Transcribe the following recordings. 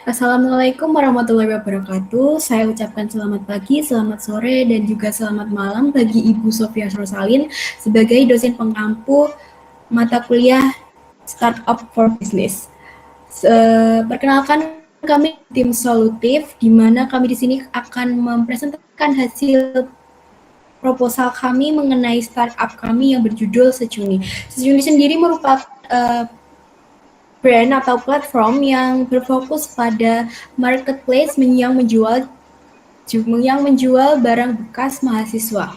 Assalamualaikum warahmatullahi wabarakatuh. Saya ucapkan selamat pagi, selamat sore, dan juga selamat malam bagi Ibu Sofia Rosalin sebagai dosen pengampu mata kuliah Startup for Business. Perkenalkan, kami tim solutif, di mana kami di sini akan mempresentasikan hasil proposal kami mengenai startup kami yang berjudul Secuni. Secuni sendiri merupakan brand atau platform yang berfokus pada marketplace yang menjual barang bekas mahasiswa.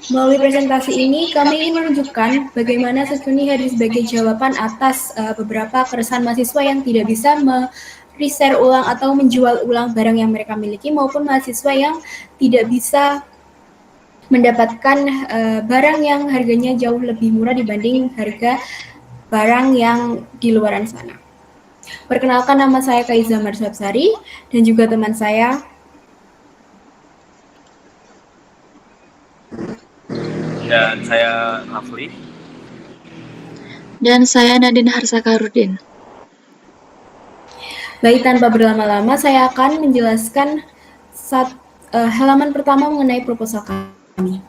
Melalui presentasi ini, kami ingin menunjukkan bagaimana Secuni hadir sebagai jawaban atas beberapa keresahan mahasiswa yang tidak bisa me-reshare ulang atau menjual ulang barang yang mereka miliki, maupun mahasiswa yang tidak bisa mendapatkan barang yang harganya jauh lebih murah dibanding harga barang yang di luaran sana. Perkenalkan, nama saya Kaiza Marsabsari dan juga teman saya. Dan saya Rafli. Dan saya Nadine Harsakarudin. Baik, tanpa berlama-lama, saya akan menjelaskan halaman pertama mengenai proposal kami.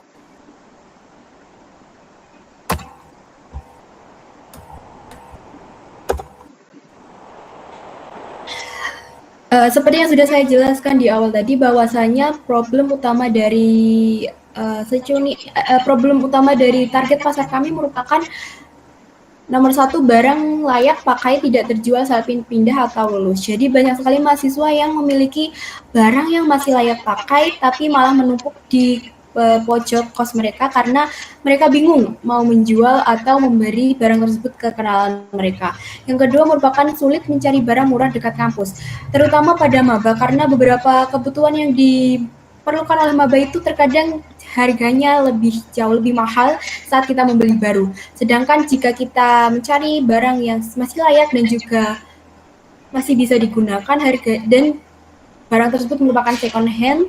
Seperti yang sudah saya jelaskan di awal tadi, bahwasanya problem utama dari target pasar kami merupakan nomor satu, barang layak pakai tidak terjual saat pindah atau lulus. Jadi banyak sekali mahasiswa yang memiliki barang yang masih layak pakai tapi malah menumpuk di pojok kos mereka karena mereka bingung mau menjual atau memberi barang tersebut ke kenalan mereka. Yang kedua merupakan sulit mencari barang murah dekat kampus, terutama pada maba, karena beberapa kebutuhan yang diperlukan oleh maba itu terkadang harganya jauh lebih mahal saat kita membeli baru. Sedangkan jika kita mencari barang yang masih layak dan juga masih bisa digunakan dan barang tersebut merupakan second hand,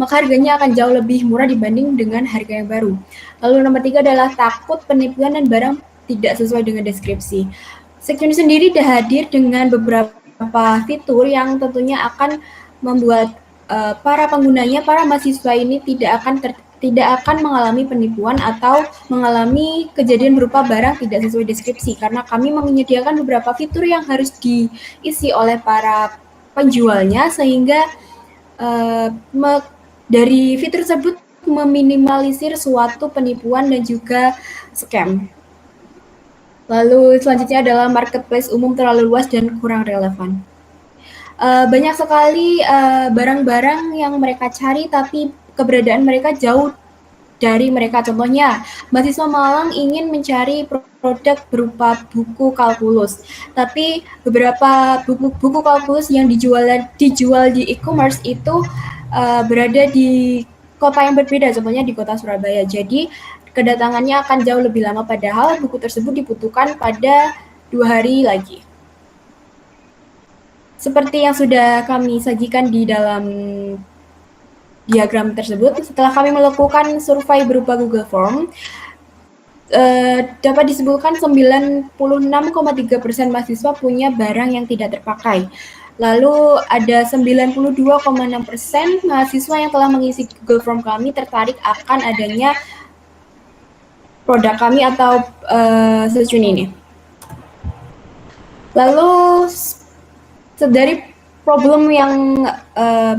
maka harganya akan jauh lebih murah dibanding dengan harga yang baru. Lalu nomor 3 adalah takut penipuan dan barang tidak sesuai dengan deskripsi. Secuni sendiri sudah hadir dengan beberapa fitur yang tentunya akan membuat para penggunanya, para mahasiswa ini tidak akan mengalami penipuan atau mengalami kejadian berupa barang tidak sesuai deskripsi, karena kami menyediakan beberapa fitur yang harus diisi oleh para penjualnya, sehingga dari fitur tersebut meminimalisir suatu penipuan dan juga scam. Lalu selanjutnya adalah marketplace umum terlalu luas dan kurang relevan. Banyak sekali barang-barang yang mereka cari tapi keberadaan mereka jauh dari mereka. Contohnya, mahasiswa Malang ingin mencari produk berupa buku kalkulus, tapi beberapa buku kalkulus yang dijual di e-commerce itu berada di kota yang berbeda, contohnya di kota Surabaya. Jadi kedatangannya akan jauh lebih lama, padahal buku tersebut dibutuhkan pada 2 hari lagi. Seperti yang sudah kami sajikan di dalam diagram tersebut, setelah kami melakukan survei berupa Google Form, dapat disebutkan 96,3% mahasiswa punya barang yang tidak terpakai. Lalu ada 92,6% mahasiswa yang telah mengisi Google Form kami tertarik akan adanya produk kami atau Secuni ini. Lalu dari problem yang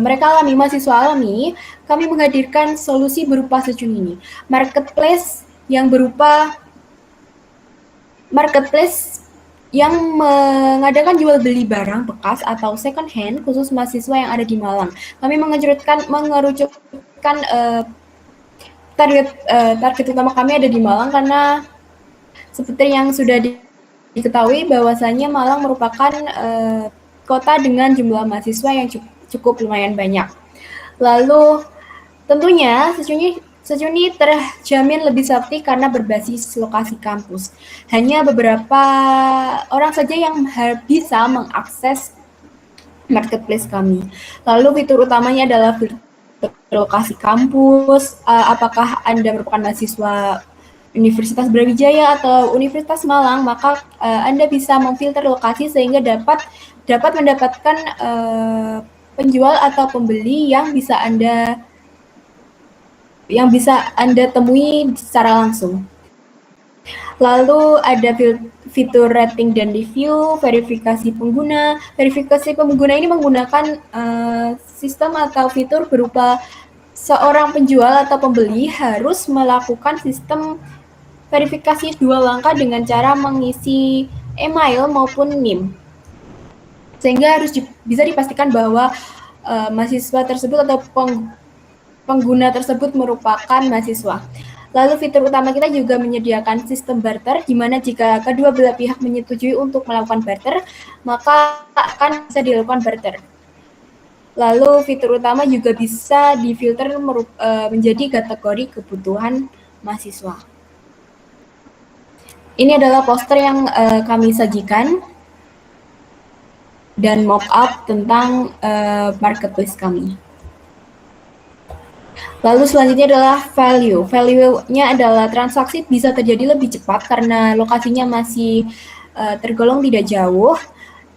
mereka alami, mahasiswa alami, kami menghadirkan solusi berupa Secuni ini. Marketplace yang mengadakan jual beli barang bekas atau second hand khusus mahasiswa yang ada di Malang. Kami mengerucutkan target utama kami ada di Malang karena seperti yang sudah diketahui bahwasanya Malang merupakan kota dengan jumlah mahasiswa yang cukup lumayan banyak. Lalu tentunya Secuni terjamin lebih safety karena berbasis lokasi kampus. Hanya beberapa orang saja yang bisa mengakses marketplace kami. Lalu fitur utamanya adalah fitur lokasi kampus, apakah Anda merupakan mahasiswa Universitas Brawijaya atau Universitas Malang, maka Anda bisa memfilter lokasi sehingga dapat dapat mendapatkan penjual atau pembeli yang bisa Anda temui secara langsung. Lalu ada fitur rating dan review, verifikasi pengguna. Verifikasi pengguna ini menggunakan sistem atau fitur berupa seorang penjual atau pembeli harus melakukan sistem verifikasi 2 langkah dengan cara mengisi email maupun NIM. Sehingga harus bisa dipastikan bahwa mahasiswa tersebut atau pengguna tersebut merupakan mahasiswa. Lalu fitur utama kita juga menyediakan sistem barter, di mana jika kedua belah pihak menyetujui untuk melakukan barter, maka akan bisa dilakukan barter. Lalu fitur utama juga bisa difilter menjadi kategori kebutuhan mahasiswa. Ini adalah poster yang kami sajikan dan mock-up tentang marketplace kami. Lalu selanjutnya adalah value. Value-nya adalah transaksi bisa terjadi lebih cepat karena lokasinya masih tergolong tidak jauh.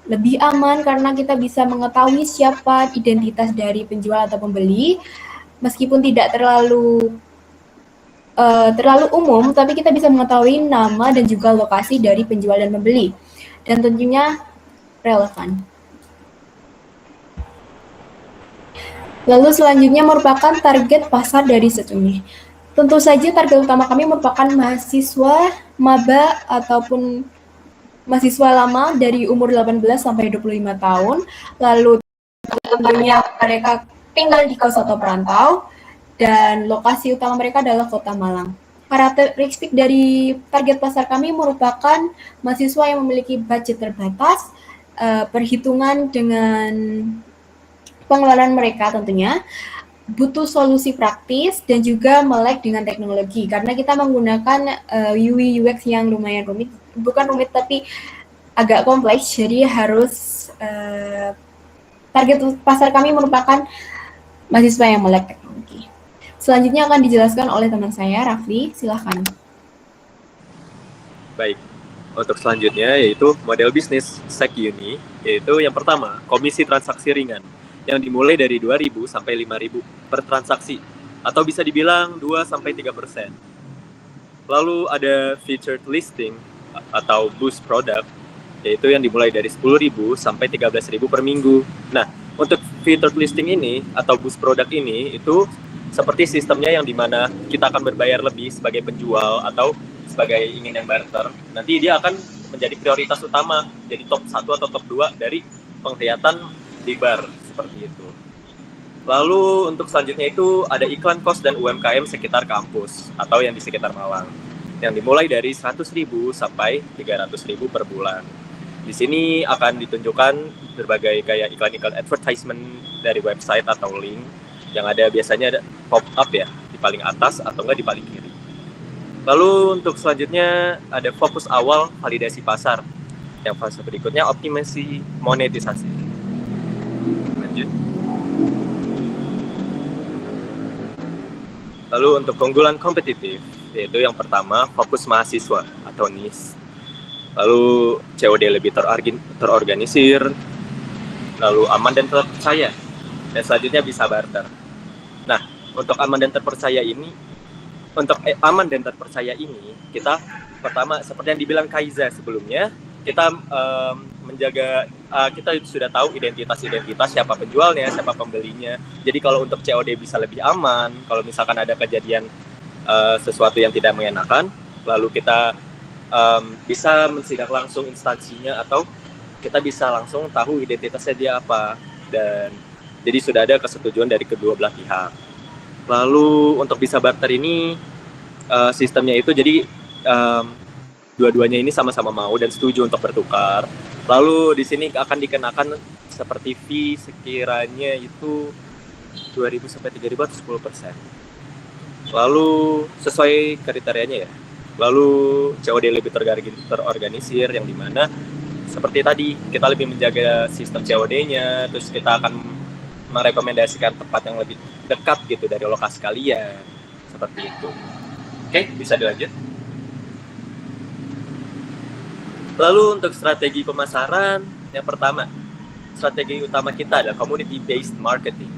Lebih aman karena kita bisa mengetahui siapa identitas dari penjual atau pembeli. Meskipun tidak terlalu umum, tapi kita bisa mengetahui nama dan juga lokasi dari penjual dan pembeli. Dan tentunya relevan. Lalu selanjutnya merupakan target pasar dari Secumi. Tentu saja target utama kami merupakan mahasiswa, maba, ataupun mahasiswa lama dari umur 18 sampai 25 tahun. Lalu tentunya mereka tinggal di kos atau perantau, dan lokasi utama mereka adalah Kota Malang. Karakteristik dari target pasar kami merupakan mahasiswa yang memiliki budget terbatas, perhitungan dengan pengeluaran mereka tentunya, butuh solusi praktis dan juga melek dengan teknologi karena kita menggunakan UI UX yang lumayan rumit, bukan rumit tapi agak kompleks, jadi harus target pasar kami merupakan mahasiswa yang melek teknologi. Selanjutnya akan dijelaskan oleh teman saya, Rafli, silahkan. Baik, untuk selanjutnya yaitu model bisnis SecUni, yaitu yang pertama, komisi transaksi ringan, yang dimulai dari 2.000 sampai 5.000 per transaksi, atau bisa dibilang 2-3%. Lalu ada featured listing atau boost product, yaitu yang dimulai dari 10.000 sampai 13.000 per minggu. Nah, untuk featured listing ini atau boost product ini itu seperti sistemnya yang dimana kita akan berbayar lebih sebagai penjual atau sebagai ingin yang barter. Nanti dia akan menjadi prioritas utama, jadi top 1 atau top 2 dari penglihatan di bar. Seperti itu. Lalu untuk selanjutnya itu ada iklan kos dan UMKM sekitar kampus atau yang di sekitar Malang, yang dimulai dari 100.000 sampai 300.000 per bulan. Di sini akan ditunjukkan berbagai kayak iklan-iklan advertisement dari website atau link yang ada biasanya ada pop up ya di paling atas atau enggak di paling kiri. Lalu untuk selanjutnya ada fokus awal validasi pasar. Yang fase berikutnya optimasi monetisasi. Lalu untuk keunggulan kompetitif, yaitu yang pertama fokus mahasiswa atau NIS. Lalu COD lebih terorganisir, lalu aman dan terpercaya, dan selanjutnya bisa barter. Nah, untuk aman dan terpercaya ini, kita pertama seperti yang dibilang Kaiza sebelumnya, kita menjaga, kita sudah tahu identitas siapa penjualnya, siapa pembelinya. Jadi kalau untuk COD bisa lebih aman, kalau misalkan ada kejadian sesuatu yang tidak mengenakan, lalu kita bisa mensidak langsung instansinya atau kita bisa langsung tahu identitasnya dia apa, dan jadi sudah ada kesetujuan dari kedua belah pihak. Lalu untuk bisa barter ini sistemnya itu jadi dua-duanya ini sama-sama mau dan setuju untuk bertukar. Lalu di sini akan dikenakan seperti fee sekiranya itu 2.000 sampai 3.000 atau 10%. Lalu sesuai kriterianya ya. Lalu COD lebih terorganisir yang dimana seperti tadi kita lebih menjaga sistem COD-nya, terus kita akan merekomendasikan tempat yang lebih dekat gitu dari lokasi kalian. Seperti itu. Oke, bisa dilanjut. Lalu untuk strategi pemasaran, yang pertama, strategi utama kita adalah community based marketing.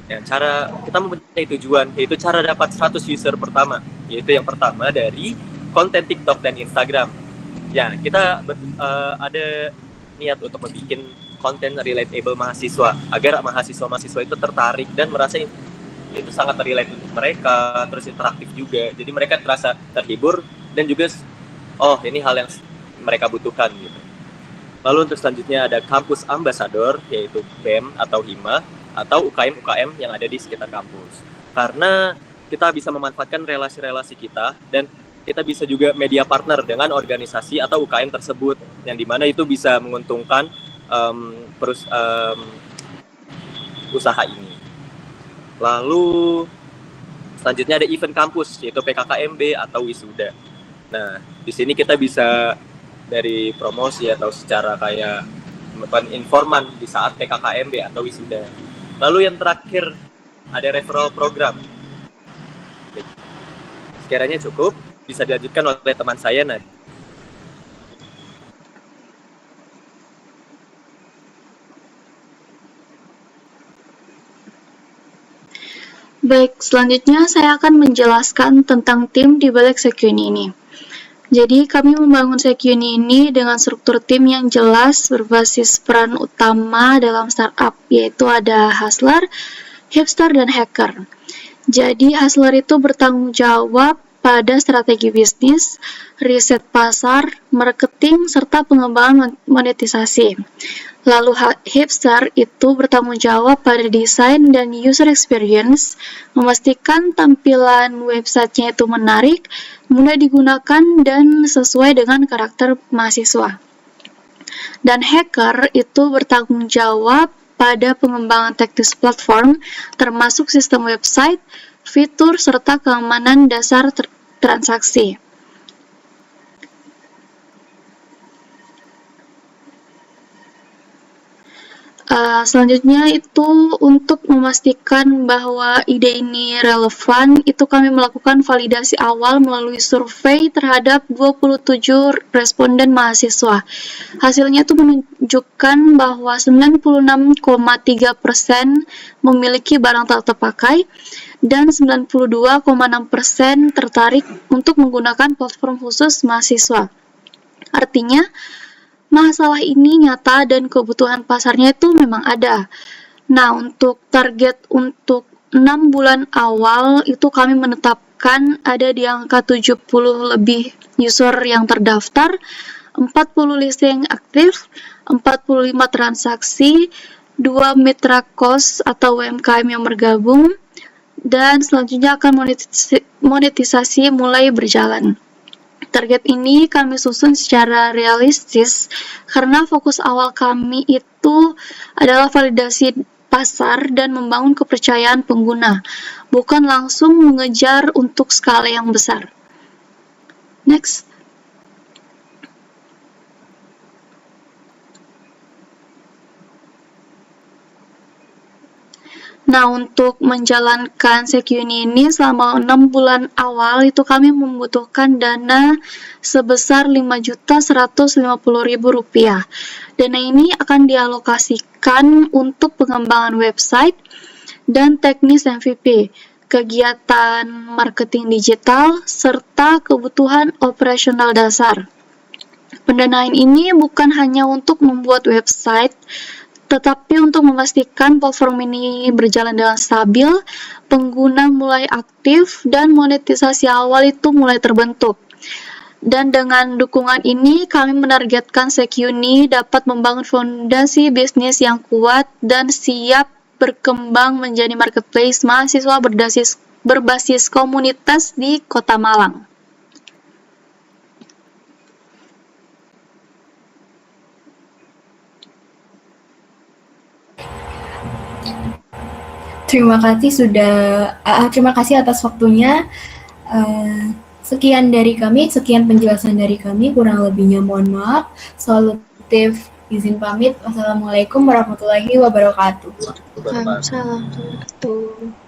Ya, cara kita mempunyai tujuan, yaitu cara dapat 100 user pertama, yaitu yang pertama dari konten TikTok dan Instagram. Ya, kita ada niat untuk membuat konten relatable mahasiswa, agar mahasiswa-mahasiswa itu tertarik dan merasa itu sangat relate untuk mereka, terus interaktif juga. Jadi mereka terasa terhibur dan juga, oh ini hal yang mereka butuhkan gitu. Lalu untuk selanjutnya ada kampus ambassador, yaitu BEM atau HIMA, atau UKM-UKM yang ada di sekitar kampus. Karena kita bisa memanfaatkan relasi-relasi kita, dan kita bisa juga media partner dengan organisasi atau UKM tersebut, yang dimana itu bisa menguntungkan usaha ini. Lalu selanjutnya ada event kampus, yaitu PKKMB atau wisuda. Nah, di sini kita bisa dari promosi atau secara kayak informan di saat PKKMB atau wisuda. Lalu yang terakhir ada referral program. Sekiranya cukup, bisa dilanjutkan oleh teman saya Nadia. Baik, selanjutnya saya akan menjelaskan tentang tim di balik SeQuni ini. Jadi, kami membangun SeQuni ini dengan struktur tim yang jelas berbasis peran utama dalam startup, yaitu ada hustler, hipster, dan hacker. Jadi, hustler itu bertanggung jawab pada strategi bisnis, riset pasar, marketing, serta pengembangan monetisasi. Lalu hipster itu bertanggung jawab pada desain dan user experience, memastikan tampilan websitenya itu menarik, mudah digunakan, dan sesuai dengan karakter mahasiswa. Dan hacker itu bertanggung jawab pada pengembangan teknis platform, termasuk sistem website, fitur, serta keamanan dasar transaksi. Selanjutnya itu untuk memastikan bahwa ide ini relevan, itu kami melakukan validasi awal melalui survei terhadap 27 responden mahasiswa. Hasilnya itu menunjukkan bahwa 96,3% memiliki barang tak terpakai dan 92,6% tertarik untuk menggunakan platform khusus mahasiswa. Artinya, masalah ini nyata dan kebutuhan pasarnya itu memang ada. Nah, untuk target untuk 6 bulan awal itu kami menetapkan ada di angka 70 lebih user yang terdaftar, 40 listing aktif, 45 transaksi, 2 mitra kos atau UMKM yang bergabung, dan selanjutnya akan monetisasi mulai berjalan. Target ini kami susun secara realistis karena fokus awal kami itu adalah validasi pasar dan membangun kepercayaan pengguna, bukan langsung mengejar untuk skala yang besar. Next. Nah, untuk menjalankan SeQuni ini selama 6 bulan awal itu kami membutuhkan dana sebesar Rp5.150.000. Dana ini akan dialokasikan untuk pengembangan website dan teknis MVP, kegiatan marketing digital, serta kebutuhan operasional dasar. Pendanaan ini bukan hanya untuk membuat website, tetapi untuk memastikan platform ini berjalan dengan stabil, pengguna mulai aktif, dan monetisasi awal itu mulai terbentuk. Dan dengan dukungan ini, kami menargetkan SeQuni dapat membangun fondasi bisnis yang kuat dan siap berkembang menjadi marketplace mahasiswa berbasis komunitas di Kota Malang. Terima kasih atas waktunya. Sekian penjelasan dari kami, kurang lebihnya mohon maaf. Solutif izin pamit. Wassalamualaikum warahmatullahi wabarakatuh. Waalaikumsalam warahmatullahi wabarakatuh.